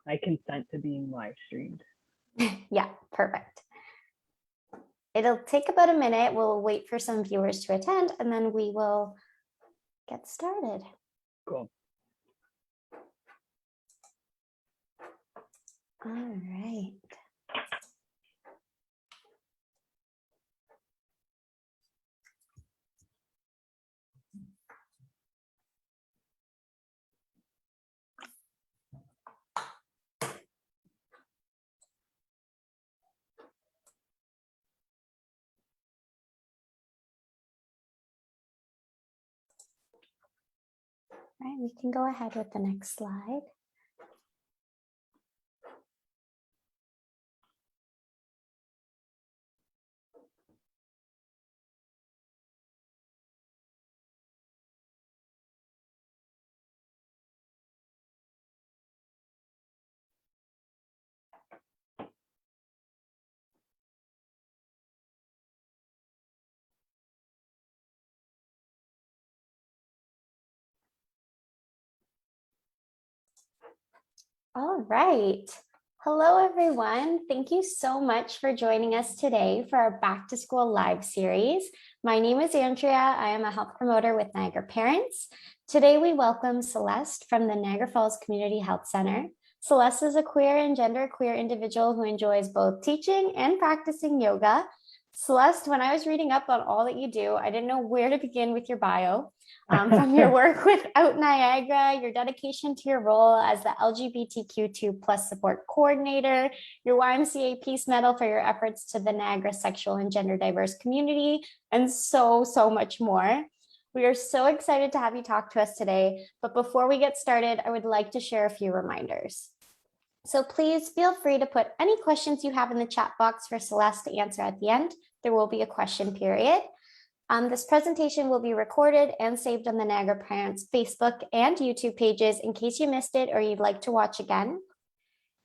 I consent to being live streamed. Yeah, perfect. It'll take about a minute. We'll wait for some viewers to attend and then we will get started. Cool. All right. All right, we can go ahead with the next slide. All right. Hello, everyone. Thank you so much for joining us today for our Back to School Live series. My name is Andrea. I am a health promoter with Niagara Parents. Today, we welcome Celeste from the Niagara Falls Community Health Center. Celeste is a queer and genderqueer individual who enjoys both teaching and practicing yoga. Celeste, when I was reading up on all that you do, I didn't know where to begin with your bio. From your work with Out Niagara, your dedication to your role as the LGBTQ2+ support coordinator, your YMCA Peace Medal for your efforts to the Niagara sexual and gender diverse community, and so much more. We are so excited to have you talk to us today, but before we get started, I would like to share a few reminders. So please feel free to put any questions you have in the chat box for Celeste to answer at the end. There will be a question period. This presentation will be recorded and saved on the Niagara Parents Facebook and YouTube pages in case you missed it or you'd like to watch again.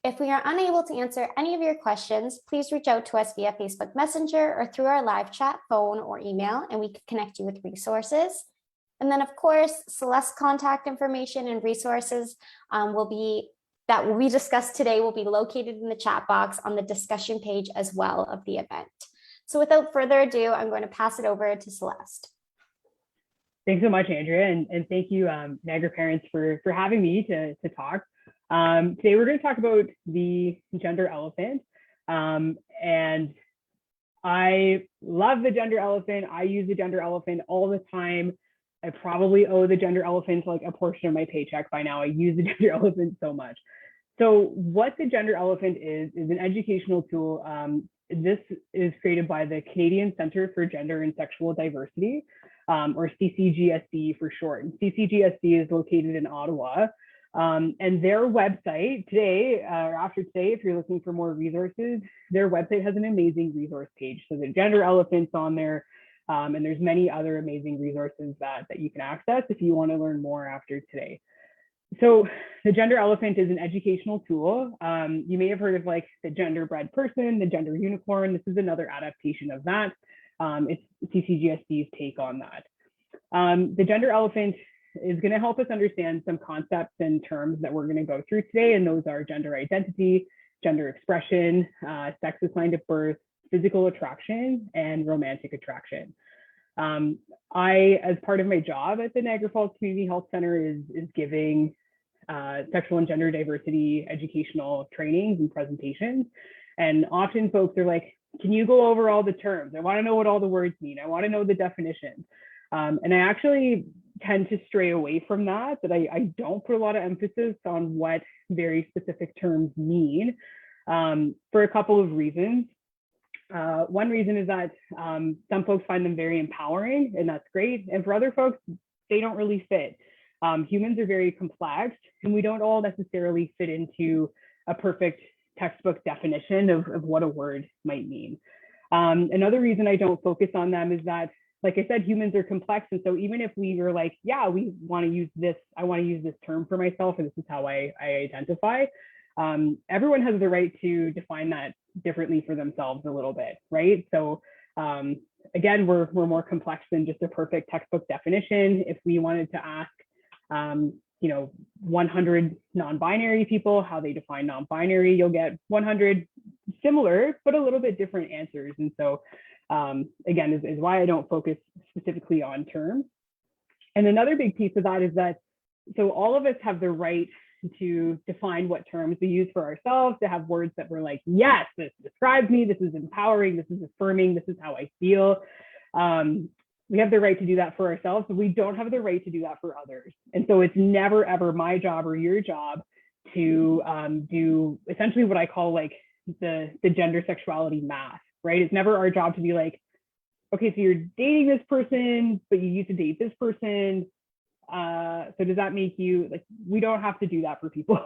If we are unable to answer any of your questions, please reach out to us via Facebook Messenger or through our live chat, phone, or email, and we can connect you with resources. And then, of course, Celeste's contact information and resources that we discussed today will be located in the chat box on the discussion page as well of the event. So without further ado, I'm going to pass it over to Celeste. Thanks so much, Andrea, and thank you, Niagara Parents, for having me to talk. Today, we're going to talk about the gender elephant, and I love the gender elephant. I use the gender elephant all the time. I probably owe the gender elephant like a portion of my paycheck by now. I use the gender elephant so much. So what the gender elephant is an educational tool. This is created by the Canadian Centre for Gender and Sexual Diversity, or CCGSD for short. And CCGSD is located in Ottawa. And their website today, or after today, if you're looking for more resources, their website has an amazing resource page. So the gender elephant's on there, and there's many other amazing resources that you can access if you want to learn more after today. So the gender elephant is an educational tool. You may have heard of like the genderbread person, the gender unicorn. This is another adaptation of that. It's CCGSD's take on that. The gender elephant is going to help us understand some concepts and terms that we're going to go through today, and those are gender identity, gender expression, sex assigned at birth, physical attraction, and romantic attraction. I, as part of my job at the Niagara Falls Community Health Center, is giving sexual and gender diversity educational trainings and presentations. And often folks are like, can you go over all the terms? I want to know what all the words mean. I want to know the definitions. And I actually tend to stray away from that I don't put a lot of emphasis on what very specific terms mean, for a couple of reasons. One reason is that some folks find them very empowering, and that's great. And for other folks, they don't really fit. Humans are very complex, and we don't all necessarily fit into a perfect textbook definition of what a word might mean. Another reason I don't focus on them is that, like I said, humans are complex. And so even if we were like, yeah, we want to use this, I want to use this term for myself, and this is how I identify, everyone has the right to define that differently for themselves a little bit, right? So again, we're more complex than just a perfect textbook definition. If we wanted to ask 100 non-binary people, how they define non-binary, you'll get 100 similar, but a little bit different answers. And so again, is why I don't focus specifically on terms. And another big piece of that is that, so all of us have the right to define what terms we use for ourselves, to have words that we're like, yes, this describes me, this is empowering, this is affirming, this is how I feel. We have the right to do that for ourselves, but we don't have the right to do that for others. And so it's never, ever my job or your job to do essentially what I call like the gender sexuality math, right? It's never our job to be like, okay, so you're dating this person, but you used to date this person. So does that make you, like, we don't have to do that for people,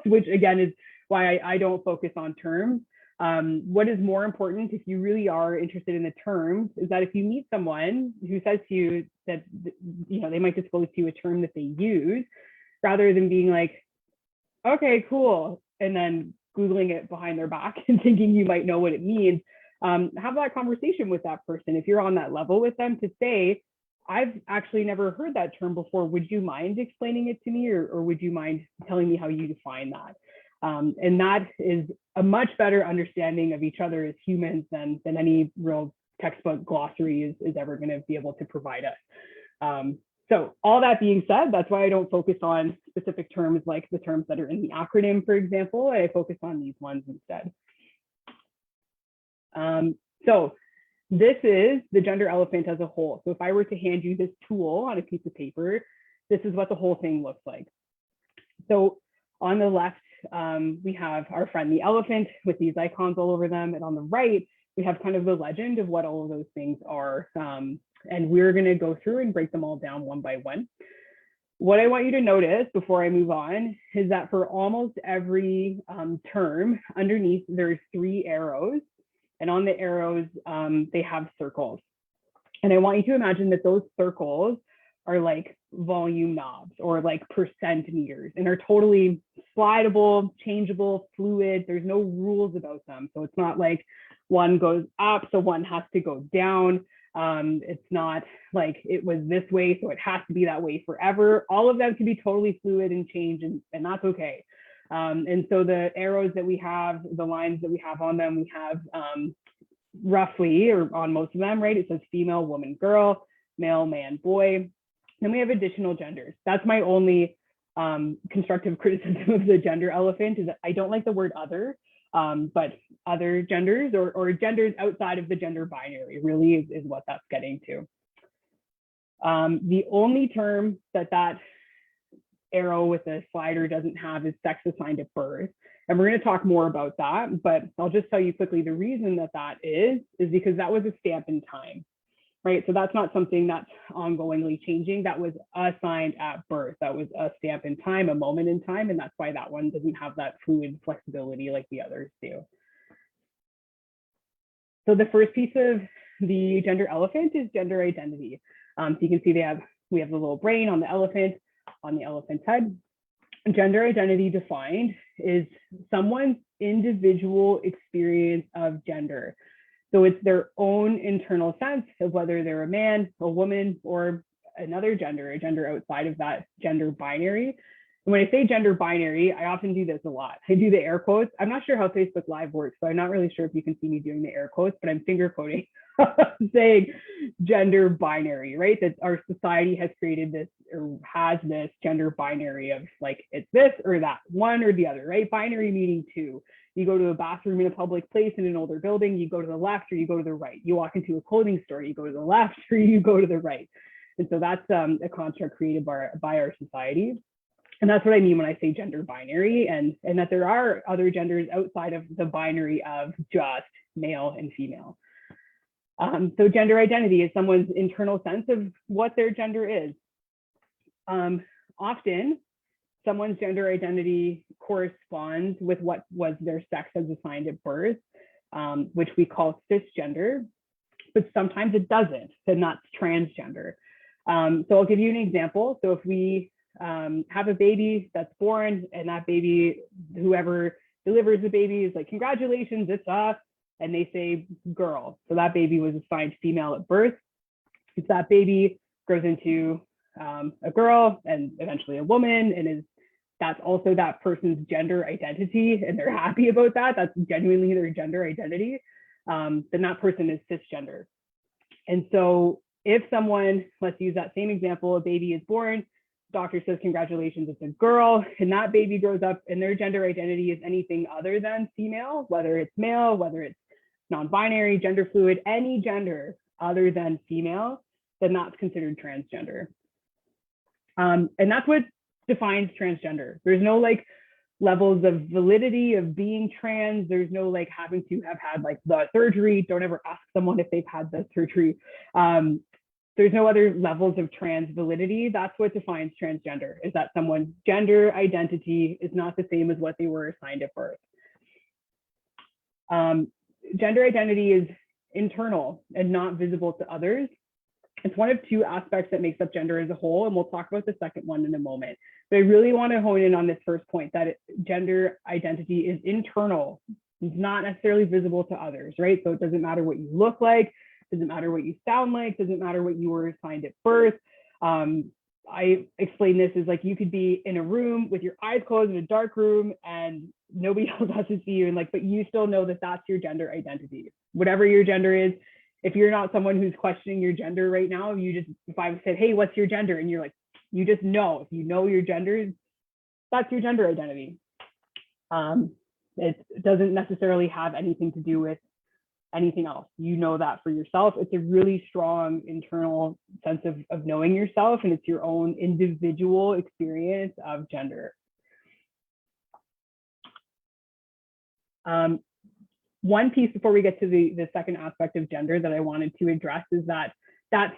which again is why I don't focus on terms. What is more important, if you really are interested in the terms, is that if you meet someone who says to you that, they might disclose to you a term that they use, rather than being like, okay, cool, and then Googling it behind their back and thinking you might know what it means, have that conversation with that person. If you're on that level with them, to say, I've actually never heard that term before. Would you mind explaining it to me, or would you mind telling me how you define that? And that is a much better understanding of each other as humans than any real textbook glossary is ever going to be able to provide us. So all that being said, that's why I don't focus on specific terms like the terms that are in the acronym, for example. I focus on these ones instead. So this is the gender elephant as a whole. So if I were to hand you this tool on a piece of paper, this is what the whole thing looks like. So on the left, we have our friend the elephant with these icons all over them. And on the right, we have kind of the legend of what all of those things are. And we're going to go through and break them all down one by one. What I want you to notice before I move on is that for almost every term underneath, there's 3 arrows. And on the arrows, they have circles. And I want you to imagine that those circles are like volume knobs or like percent meters, and are totally slidable, changeable, fluid. There's no rules about them. So it's not like one goes up, so one has to go down. It's not like it was this way, so it has to be that way forever. All of them can be totally fluid and change, and that's okay. And so the arrows that we have, the lines that we have on them, we have roughly, or on most of them, right? It says female, woman, girl, male, man, boy. Then we have additional genders. That's my only constructive criticism of the gender elephant, is that I don't like the word other, but other genders or genders outside of the gender binary really is what that's getting to. The only term that arrow with a slider doesn't have is sex assigned at birth. And we're going to talk more about that, but I'll just tell you quickly the reason that is because that was a stamp in time, right? So that's not something that's ongoingly changing. That was assigned at birth. That was a stamp in time, a moment in time, and that's why that one doesn't have that fluid flexibility like the others do. So the first piece of the gender elephant is gender identity. So you can see we have the little brain on the elephant's head. Gender identity defined is someone's individual experience of gender. So it's their own internal sense of whether they're a man, a woman, or another gender, a gender outside of that gender binary. And when I say gender binary, I often do this a lot. I do the air quotes. I'm not sure how Facebook Live works, so I'm not really sure if you can see me doing the air quotes, but I'm finger quoting, saying gender binary, right? That our society has created this, or has this gender binary of like, it's this or that, one or the other, right? Binary meaning two. You go to a bathroom in a public place in an older building, you go to the left or you go to the right. You walk into a clothing store, you go to the left or you go to the right. And so that's a construct created by our society. And that's what I mean when I say gender binary, and that there are other genders outside of the binary of just male and female. So gender identity is someone's internal sense of what their gender is. Often, someone's gender identity corresponds with what was their sex as assigned at birth, which we call cisgender, but sometimes it doesn't, and that's transgender. So I'll give you an example. So if we have a baby that's born, and that baby, whoever delivers the baby is like, congratulations, it's us, and they say girl. So that baby was assigned female at birth. If that baby grows into a girl and eventually a woman, and that's also that person's gender identity, and they're happy about that, that's genuinely their gender identity, then that person is cisgender. And so if someone, let's use that same example, a baby is born, doctor says, congratulations, it's a girl, and that baby grows up and their gender identity is anything other than female, whether it's male, whether it's non-binary, gender fluid, any gender other than female, then that's considered transgender. And that's what defines transgender. There's no like levels of validity of being trans. There's no like having to have had like the surgery. Don't ever ask someone if they've had the surgery. There's no other levels of trans validity. That's what defines transgender, is that someone's gender identity is not the same as what they were assigned at birth. Gender identity is internal and not visible to others. It's one of two aspects that makes up gender as a whole, and we'll talk about the second one in a moment. But I really want to hone in on this first point, that gender identity is internal. It's not necessarily visible to others, right? So it doesn't matter what you look like, doesn't matter what you sound like, doesn't matter what you were assigned at birth. I explain this as like, you could be in a room with your eyes closed in a dark room and nobody else has to see you, and like, but you still know that that's your gender identity. Whatever your gender is, if you're not someone who's questioning your gender right now, if I said, hey, what's your gender? And you're like, you just know, if you know your gender, that's your gender identity. It doesn't necessarily have anything to do with anything else. You know that for yourself. It's a really strong internal sense of knowing yourself, and it's your own individual experience of gender. One piece before we get to the second aspect of gender that I wanted to address is that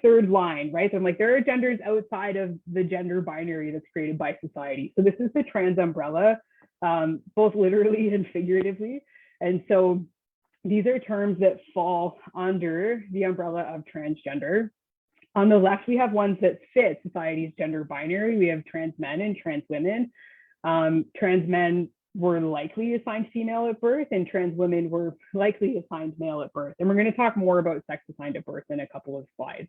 third line, right? So I'm like, there are genders outside of the gender binary that's created by society. So this is the trans umbrella, both literally and figuratively. And so these are terms that fall under the umbrella of transgender. On the left, we have ones that fit society's gender binary. We have trans men and trans women. Trans men were likely assigned female at birth, and trans women were likely assigned male at birth. And we're going to talk more about sex assigned at birth in a couple of slides.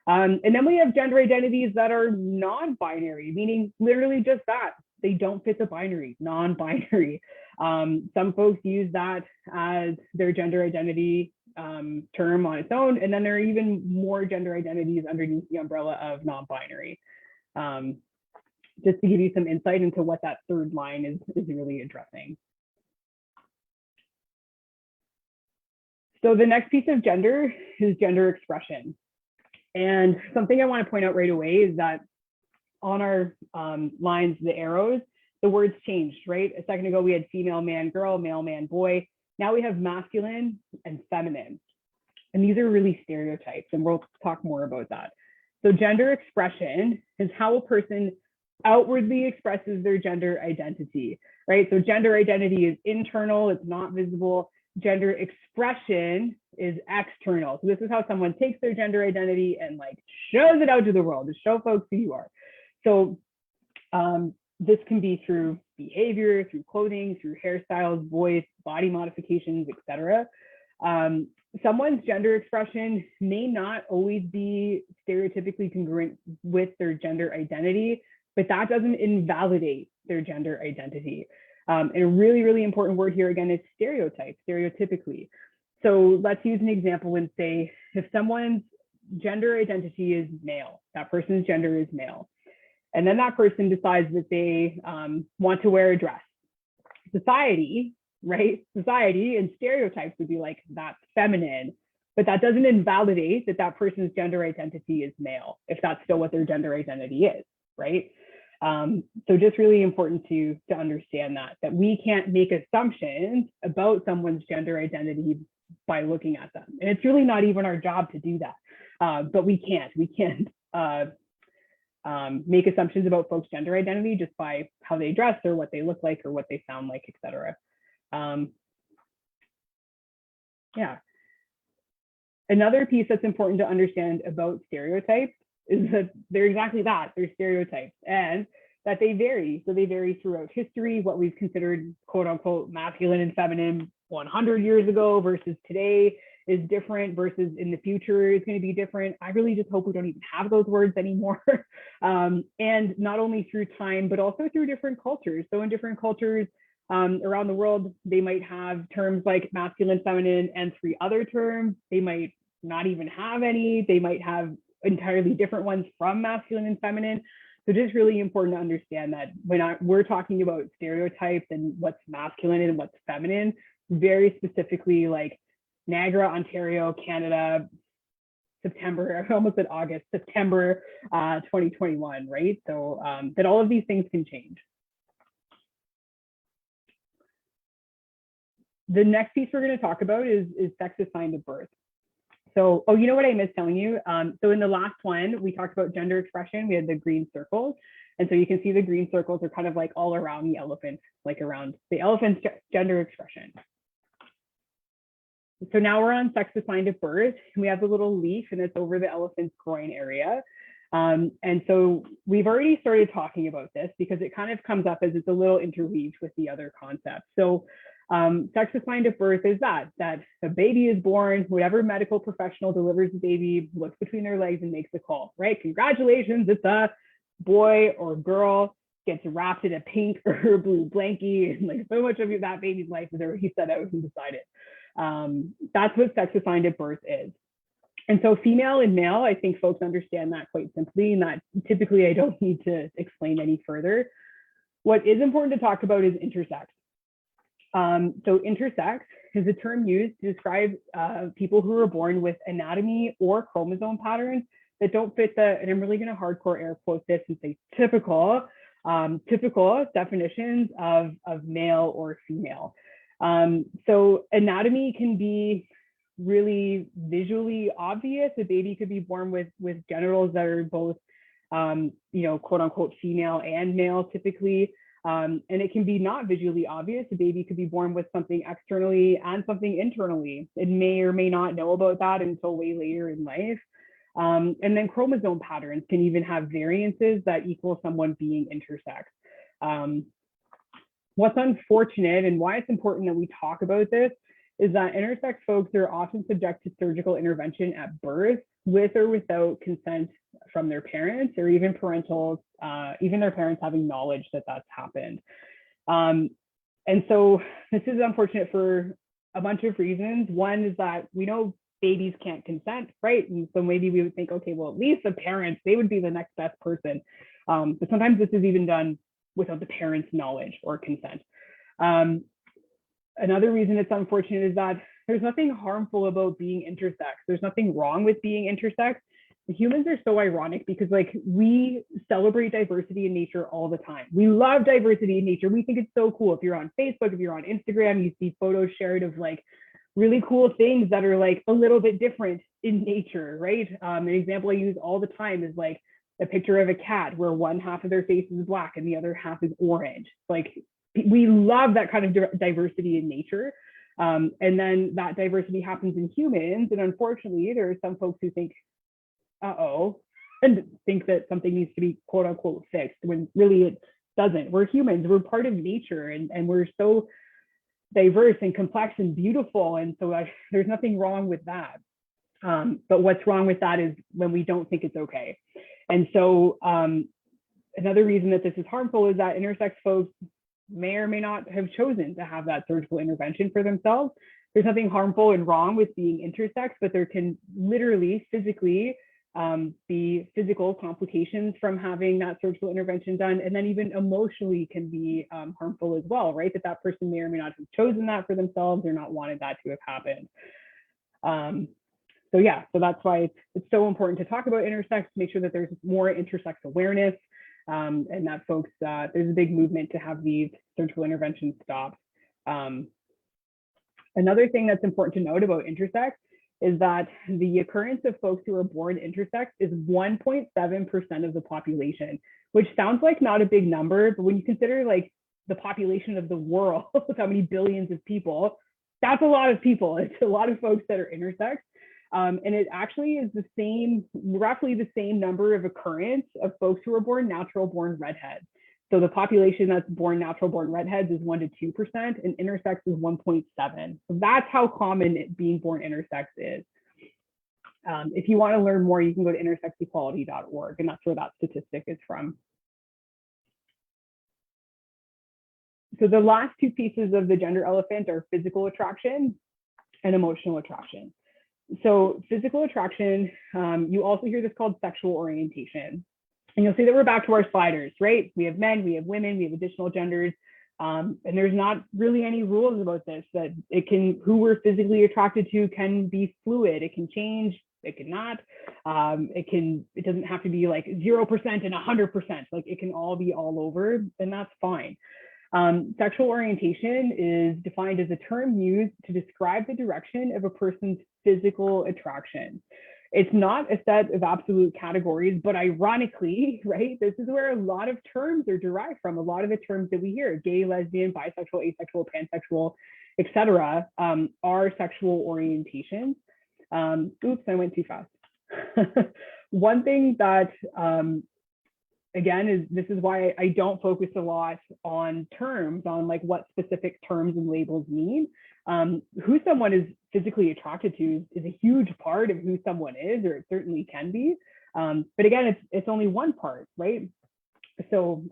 And then we have gender identities that are non-binary, meaning literally just that. They don't fit the binary, non-binary. Some folks use that as their gender identity term on its own. And then there are even more gender identities underneath the umbrella of non-binary. Just to give you some insight into what that third line is really addressing. So the next piece of gender is gender expression. And something I want to point out right away is that on our lines, the arrows, the words changed, right? A second ago, we had female, man, girl, male, man, boy. Now we have masculine and feminine. And these are really stereotypes, and we'll talk more about that. So gender expression is how a person outwardly expresses their gender identity, right? So gender identity is internal, it's not visible. Gender expression is external. So this is how someone takes their gender identity and like shows it out to the world, to show folks who you are. So this can be through behavior, through clothing, through hairstyles, voice, body modifications, etc. Someone's gender expression may not always be stereotypically congruent with their gender identity, but that doesn't invalidate their gender identity. And a really, really important word here again is stereotype, stereotypically. So let's use an example and say, if someone's gender identity is male, that person's gender is male, and then that person decides that they want to wear a dress. Society, right? Society and stereotypes would be like, that's feminine, but that doesn't invalidate that that person's gender identity is male, if that's still what their gender identity is, right? So just really important to understand that we can't make assumptions about someone's gender identity by looking at them. And it's really not even our job to do that, but we can't make assumptions about folks' gender identity just by how they dress or what they look like or what they sound like, etc. Yeah. Another piece that's important to understand about stereotypes is that they're exactly that, they're stereotypes, and that they vary. So they vary throughout history. What we've considered quote unquote masculine and feminine 100 years ago versus today is different versus in the future is going to be different. I really just hope we don't even have those words anymore. And not only through time, but also through different cultures. So in different cultures around the world, they might have terms like masculine, feminine, and 3 other terms. They might not even have any. They might have entirely different ones from masculine and feminine. So just really important to understand that when we're talking about stereotypes and what's masculine and what's feminine, very specifically like Niagara, Ontario, Canada, September, I almost said August, September 2021, right? So that all of these things can change. The next piece we're going to talk about is sex assigned at birth. So, oh, you know what I missed telling you? So in the last one, we talked about gender expression. We had the green circles. And so you can see the green circles are kind of like all around the elephant, like around the elephant's gender expression. So now we're on sex assigned at birth, and we have the little leaf, and it's over the elephant's groin area. And so we've already started talking about this because it kind of comes up as it's a little interweaved with the other concepts. So sex assigned at birth is that a baby is born, whatever medical professional delivers the baby, looks between their legs and makes the call, right? Congratulations, it's a boy or girl, gets wrapped in a pink or blue blankie, and like so much of that baby's life is already set out and decided. That's what sex assigned at birth is. And so female and male, I think folks understand that quite simply, and that typically I don't need to explain any further. What is important to talk about is intersex. So intersex is a term used to describe people who are born with anatomy or chromosome patterns that don't fit and I'm really going to hardcore air quote this and say typical definitions of male or female. So anatomy can be really visually obvious. A baby could be born with genitals that are both, quote unquote female and male typically. And it can be not visually obvious. A baby could be born with something externally and something internally. It may or may not know about that until way later in life. And then chromosome patterns can even have variances that equal someone being intersex. What's unfortunate and why it's important that we talk about this is that intersex folks are often subject to surgical intervention at birth with or without consent from their parents or even parentals, even their parents having knowledge that that's happened. And so this is unfortunate for a bunch of reasons. One is that we know babies can't consent, right? And so maybe we would think, okay, well, at least the parents, they would be the next best person. But sometimes this is even done without the parents' knowledge or consent. Another reason it's unfortunate is that there's nothing harmful about being intersex. There's nothing wrong with being intersex. Humans are so ironic because like we celebrate diversity in nature all the time. We love diversity in nature. We think it's so cool. If you're on Facebook, if you're on Instagram, you see photos shared of like really cool things that are like a little bit different in nature, right? An example I use all the time is like a picture of a cat where one half of their face is black and the other half is orange. Like we love that kind of diversity in nature. And then that diversity happens in humans. And unfortunately, there are some folks who think, and think that something needs to be quote unquote fixed when really it doesn't. We're humans, we're part of nature, and we're so diverse and complex and beautiful. And so there's nothing wrong with that. But what's wrong with that is when we don't think it's okay. And so another reason that this is harmful is that intersex folks may or may not have chosen to have that surgical intervention for themselves. There's nothing harmful and wrong with being intersex, but there can literally physically be physical complications from having that surgical intervention done, and then even emotionally can be harmful as well, right? That person may or may not have chosen that for themselves or not wanted that to have happened. So that's why it's so important to talk about intersex, make sure that there's more intersex awareness, and that folks, there's a big movement to have these surgical interventions stopped. Another thing that's important to note about intersex is that the occurrence of folks who are born intersex is 1.7% of the population, which sounds like not a big number, but when you consider like the population of the world, how many billions of people, that's a lot of people. It's a lot of folks that are intersex. And it actually is roughly the same number of occurrence of folks who are born natural born redheads. So the population that's born natural born redheads is 1 to 2%, and intersex is 1.7. So that's how common being born intersex is. If you want to learn more, you can go to intersexequality.org, and that's where that statistic is from. So the last two pieces of the gender elephant are physical attraction and emotional attraction. So physical attraction, you also hear this called sexual orientation. And you'll see that we're back to our sliders, right? We have men, we have women, we have additional genders. And there's not really any rules about this, that who we're physically attracted to can be fluid. It can change, it cannot. It doesn't have to be like 0% and 100%. Like it can all be all over, and that's fine. Sexual orientation is defined as a term used to describe the direction of a person's physical attraction. It's not a set of absolute categories, but ironically, right, this is where a lot of terms are derived from. A lot of the terms that we hear, gay, lesbian, bisexual, asexual, pansexual, etc., are sexual orientations. Oops, I went too fast. One thing that, again, this is why I don't focus a lot on terms, on like what specific terms and labels mean. Who someone is physically attracted to is a huge part of who someone is, or it certainly can be. But again, it's only one part, right? So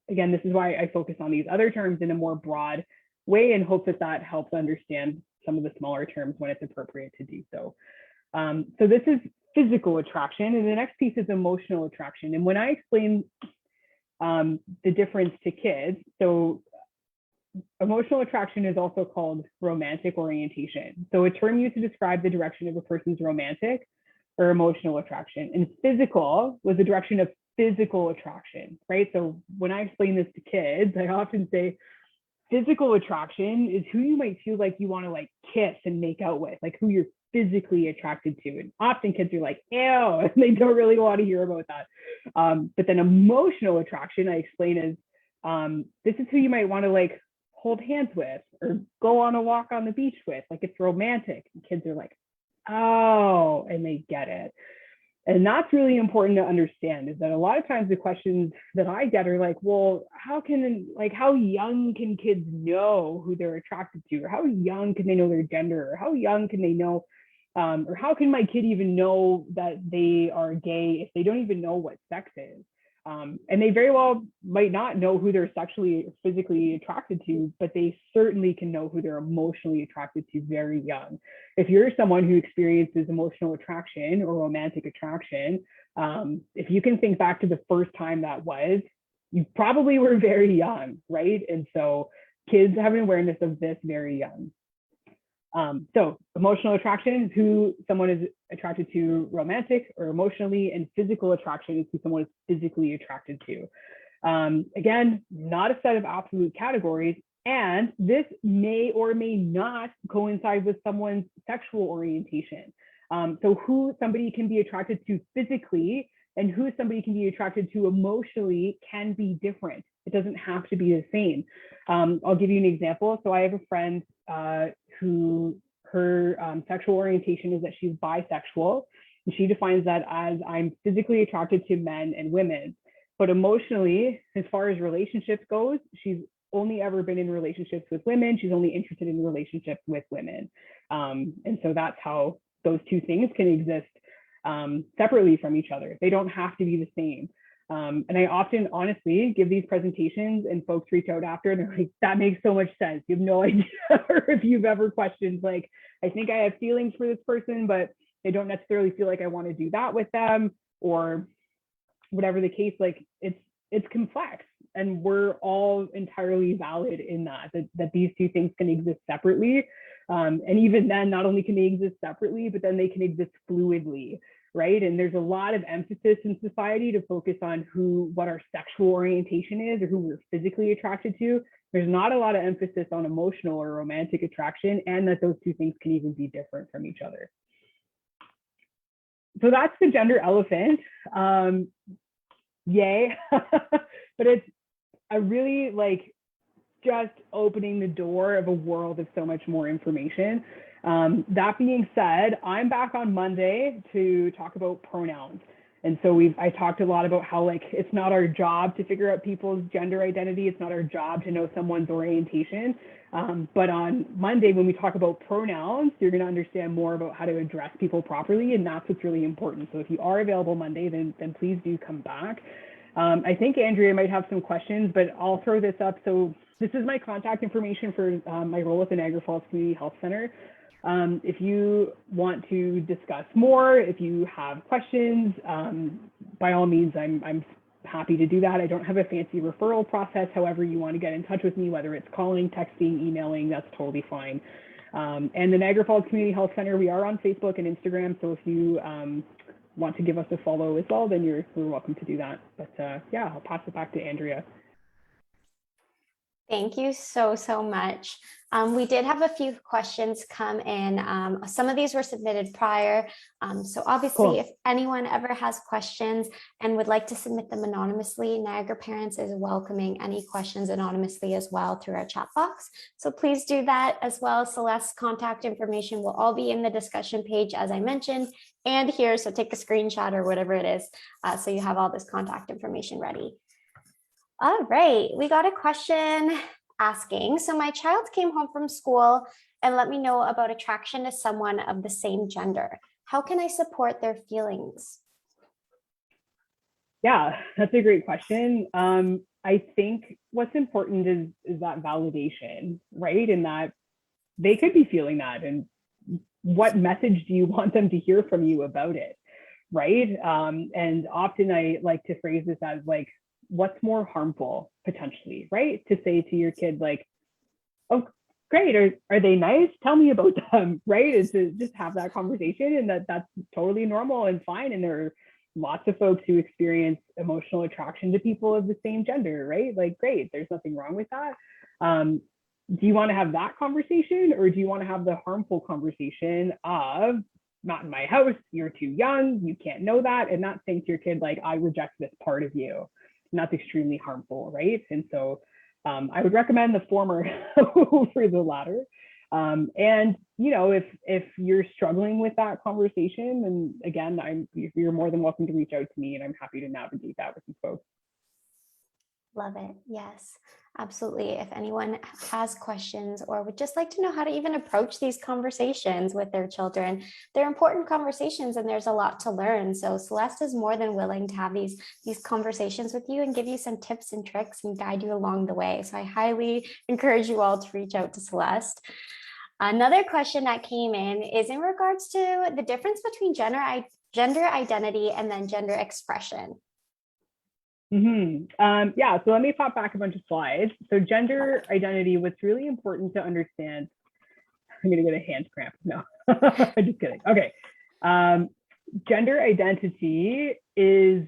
again, this is why I focus on these other terms in a more broad way, and hope that that helps understand some of the smaller terms when it's appropriate to do so. So this is physical attraction, and the next piece is emotional attraction. And when I explain the difference to kids, so emotional attraction is also called romantic orientation. So a term used to describe the direction of a person's romantic or emotional attraction. And physical was the direction of physical attraction, right? So when I explain this to kids, I often say physical attraction is who you might feel like you want to like kiss and make out with, like who you're physically attracted to. And often kids are like, ew, and they don't really want to hear about that. But then emotional attraction, I explain as this is who you might want to like hold hands with or go on a walk on the beach with, like it's romantic. And kids are like, oh, and they get it. And that's really important to understand, is that a lot of times the questions that I get are like, well, how young can kids know who they're attracted to? Or how young can they know their gender? Or how young can they know, or how can my kid even know that they are gay if they don't even know what sex is? And they very well might not know who they're sexually or physically attracted to, but they certainly can know who they're emotionally attracted to very young. If you're someone who experiences emotional attraction or romantic attraction, if you can think back to the first time that was, you probably were very young, right? And so kids have an awareness of this very young. So emotional attraction is who someone is attracted to romantic or emotionally, and physical attraction is who someone is physically attracted to. Again, not a set of absolute categories, and this may or may not coincide with someone's sexual orientation. So who somebody can be attracted to physically and who somebody can be attracted to emotionally can be different. It doesn't have to be the same. I'll give you an example. So I have a friend who her sexual orientation is that she's bisexual. And she defines that as I'm physically attracted to men and women. But emotionally, as far as relationships goes, she's only ever been in relationships with women. She's only interested in relationships with women. And so that's how those two things can exist separately from each other. They don't have to be the same. And I often honestly give these presentations and folks reach out after and they're like, that makes so much sense. You have no idea. Or if you've ever questioned, like, I think I have feelings for this person, but I don't necessarily feel like I want to do that with them, or whatever the case, like it's complex, and we're all entirely valid in that these two things can exist separately. And even then, not only can they exist separately, but then they can exist fluidly, right? And there's a lot of emphasis in society to focus on what our sexual orientation is or who we're physically attracted to. There's not a lot of emphasis on emotional or romantic attraction, and that those two things can even be different from each other. So that's the gender elephant. Yay. But it's a really like just opening the door of a world of so much more information. That being said, I'm back on Monday to talk about pronouns. And so I talked a lot about how like it's not our job to figure out people's gender identity. It's not our job to know someone's orientation. But on Monday, when we talk about pronouns, you're going to understand more about how to address people properly, and that's what's really important. So if you are available Monday, then please do come back. I think Andrea might have some questions, but I'll throw this up. So this is my contact information for my role at the Niagara Falls Community Health Center. If you want to discuss more, if you have questions, by all means, I'm happy to do that. I don't have a fancy referral process. However, you want to get in touch with me, whether it's calling, texting, emailing, that's totally fine. And the Niagara Falls Community Health Center, we are on Facebook and Instagram. So if you want to give us a follow as well, then you're welcome to do that. But yeah, I'll pass it back to Andrea. Thank you so much. We did have a few questions come in. Some of these were submitted prior. So obviously, cool. If anyone ever has questions and would like to submit them anonymously, Niagara Parents is welcoming any questions anonymously as well through our chat box. So please do that as well. Celeste's contact information will all be in the discussion page, as I mentioned, and here. So take a screenshot or whatever it is, so you have all this contact information ready. All right, we got a question asking, so my child came home from school and let me know about attraction to someone of the same gender. How can I support their feelings? Yeah, that's a great question. I think what's important is that validation, right? And that they could be feeling that, and what message do you want them to hear from you about it, right? And often I like to phrase this as like, what's more harmful potentially, right? To say to your kid like, oh, great, are they nice? Tell me about them, right? And to just have that conversation, and that's totally normal and fine. And there are lots of folks who experience emotional attraction to people of the same gender, right? Like, great, there's nothing wrong with that. Do you want to have that conversation, or do you want to have the harmful conversation of, not in my house, you're too young, you can't know that, and not saying to your kid like, I reject this part of you? And that's extremely harmful, right? And so I would recommend the former over the latter. And you know, if you're struggling with that conversation, and again, you're more than welcome to reach out to me, and I'm happy to navigate that with you folks. Love it. Yes, absolutely. If anyone has questions or would just like to know how to even approach these conversations with their children, they're important conversations and there's a lot to learn. So Celeste is more than willing to have these conversations with you and give you some tips and tricks and guide you along the way. So I highly encourage you all to reach out to Celeste. Another question that came in is in regards to the difference between gender identity and then gender expression. Yeah, so let me pop back a bunch of slides. So gender identity, what's really important to understand, I'm gonna get a hand cramp, no, I'm just kidding. Okay, gender identity is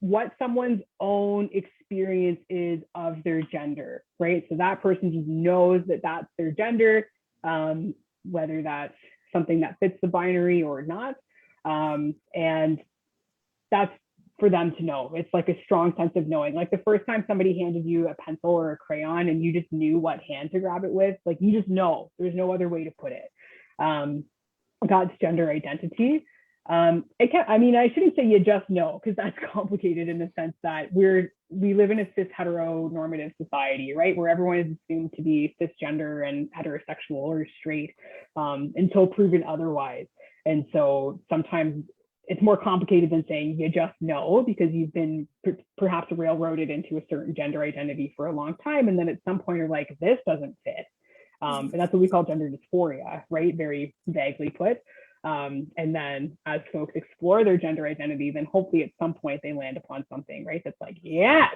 what someone's own experience is of their gender, right? So that person just knows that that's their gender, whether that's something that fits the binary or not. And that's for them to know. It's like a strong sense of knowing. Like the first time somebody handed you a pencil or a crayon and you just knew what hand to grab it with, like you just know, there's no other way to put it. That's gender identity. I shouldn't say you just know, because that's complicated in the sense that we live in a cis heteronormative society, right? Where everyone is assumed to be cisgender and heterosexual or straight until proven otherwise. And so sometimes it's more complicated than saying you just know, because you've been perhaps railroaded into a certain gender identity for a long time. And then at some point you're like, this doesn't fit. And that's what we call gender dysphoria, right? Very vaguely put. And then as folks explore their gender identity, then hopefully at some point they land upon something, right? That's like, yes,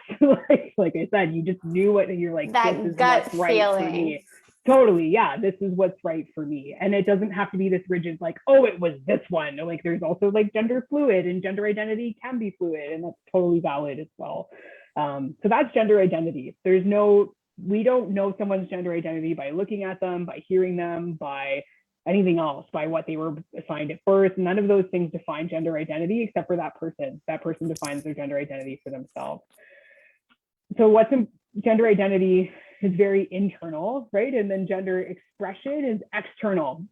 like I said, you just knew what, and you're like, that this is gut what's right feeling. for me. Totally, yeah, this is what's right for me. And it doesn't have to be this rigid, like, oh, it was this one. Like there's also like gender fluid, and gender identity can be fluid, and that's totally valid as well. So that's gender identity. We don't know someone's gender identity by looking at them, by hearing them, by anything else, by what they were assigned at birth. None of those things define gender identity except for that person. That person defines their gender identity for themselves. So what's in gender identity is very internal, right? And then gender expression is external.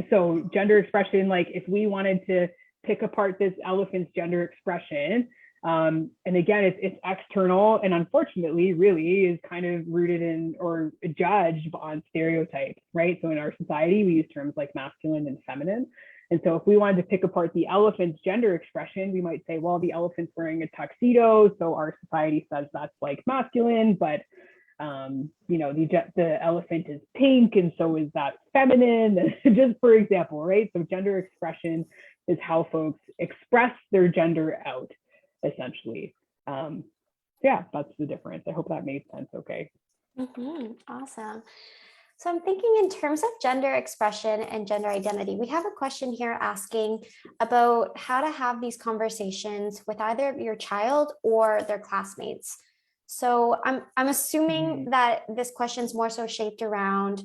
So gender expression, like if we wanted to pick apart this elephant's gender expression. And again, it's external, and unfortunately, really is kind of rooted in or judged on stereotypes, right? So in our society, we use terms like masculine and feminine. And so if we wanted to pick apart the elephant's gender expression, we might say, well, the elephant's wearing a tuxedo, so our society says that's like masculine, but the elephant is pink, and so is that feminine, just for example, right? So gender expression is how folks express their gender out, essentially. Yeah, that's the difference. I hope that made sense. Okay. Awesome. So I'm thinking in terms of gender expression and gender identity, we have a question here asking about how to have these conversations with either your child or their classmates. So I'm assuming that this question is more so shaped around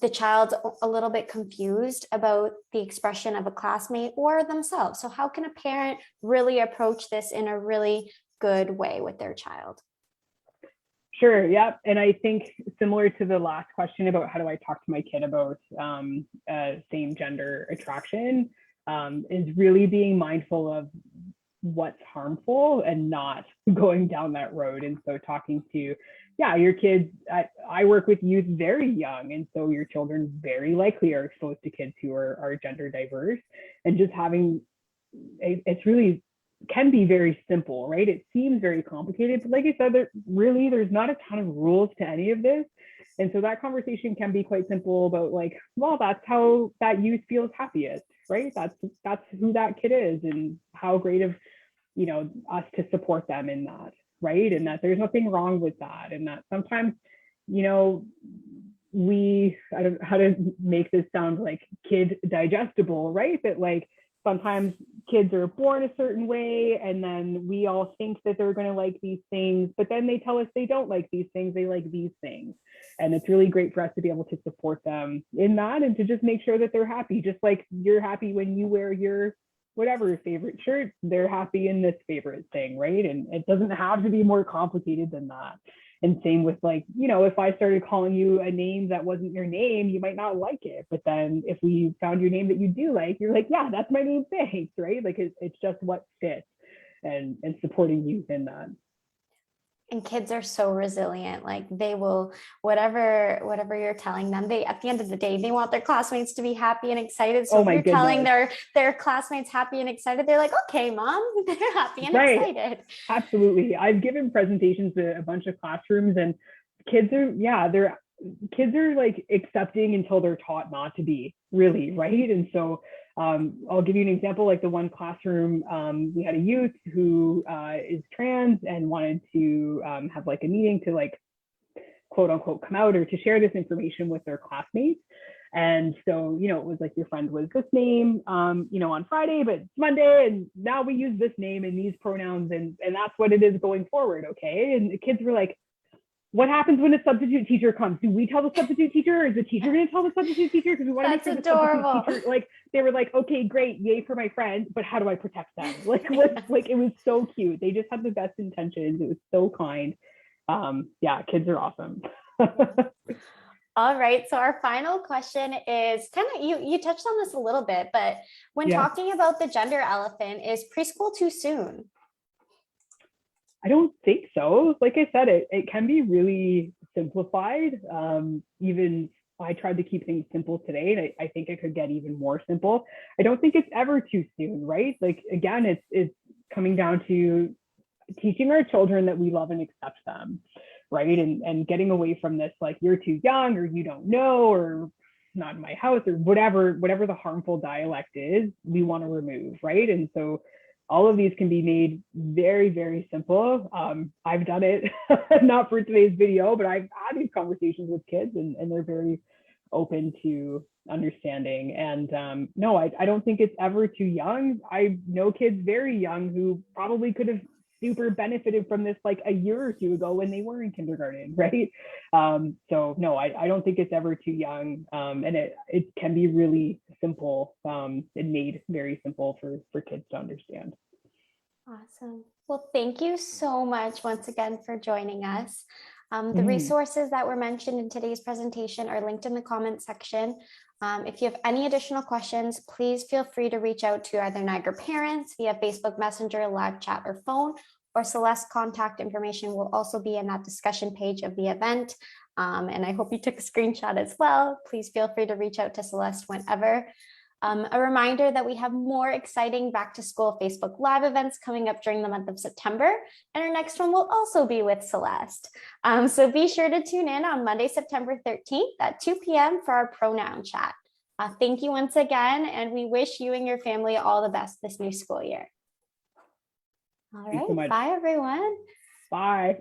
the child's a little bit confused about the expression of a classmate or themselves. So how can a parent really approach this in a really good way with their child? Sure. Yep. And I think similar to the last question about how do I talk to my kid about same gender attraction, is really being mindful of what's harmful and not going down that road. And so talking to, your kids, I work with youth very young. And so your children very likely are exposed to kids who are gender diverse, and just having, it's really can be very simple, right? It seems very complicated, but like I said, there's not a ton of rules to any of this. And so that conversation can be quite simple about like, well, that's how that youth feels happiest, right? That's who that kid is, and how great of, us to support them in that, right? And that there's nothing wrong with that. And that sometimes, I don't know how to make this sound like kid digestible, right? But like, sometimes kids are born a certain way, and then we all think that they're going to like these things, but then they tell us they don't like these things, they like these things. And it's really great for us to be able to support them in that, and to just make sure that they're happy. Just like you're happy when you wear your whatever favorite shirt, they're happy in this favorite thing, right? And it doesn't have to be more complicated than that. And same with like, if I started calling you a name that wasn't your name, you might not like it. But then if we found your name that you do like, you're like, yeah, that's my name, thanks, right? Like it's just what fits, and supporting youth in that. And kids are so resilient. Like they will, whatever you're telling them, they, at the end of the day, they want their classmates to be happy and excited. So if you're telling their classmates happy and excited, they're like, okay, mom, they're happy and excited. Absolutely. I've given presentations to a bunch of classrooms, and kids are like accepting until they're taught not to be, really, right? And so I'll give you an example. Like the one classroom, we had a youth who is trans and wanted to have like a meeting to like quote unquote come out, or to share this information with their classmates. And so, it was like your friend was this name, on Friday, but it's Monday, and now we use this name and these pronouns, and that's what it is going forward. Okay. And the kids were like, what happens when a substitute teacher comes? Do we tell the substitute teacher, or is the teacher going to tell the substitute teacher? Because we want to make sure the substitute teacher, like, they were like, okay, great, yay for my friend, but how do I protect them? Like it was so cute. They just had the best intentions. It was so kind. Kids are awesome. All right. So our final question is kind of, you touched on this a little bit, but when talking about the gender elephant, is preschool too soon? I don't think so. Like I said, it can be really simplified. Even I tried to keep things simple today, and I think it could get even more simple. I don't think it's ever too soon, right? Like, again, it's coming down to teaching our children that we love and accept them, right? And getting away from this, like, you're too young, or you don't know, or not in my house, or whatever the harmful dialect is, we want to remove, right? And so all of these can be made very, very simple. I've done it, not for today's video, but I've had these conversations with kids, and they're very open to understanding. And no, I don't think it's ever too young. I know kids very young who probably could have super benefited from this like a year or two ago when they were in kindergarten, right? So no, I don't think it's ever too young. And it can be really simple, and made very simple for kids to understand. Awesome. Well, thank you so much once again for joining us. The resources that were mentioned in today's presentation are linked in the comment section. If you have any additional questions, please feel free to reach out to either Niagara Parents via Facebook Messenger, live chat, or phone, or Celeste contact information will also be in that discussion page of the event. And I hope you took a screenshot as well. Please feel free to reach out to Celeste whenever. A reminder that we have more exciting back to school Facebook Live events coming up during the month of September. And our next one will also be with Celeste. So be sure to tune in on Monday, September 13th at 2 p.m. for our pronoun chat. Thank you once again, and we wish you and your family all the best this new school year. All right, bye everyone. Bye.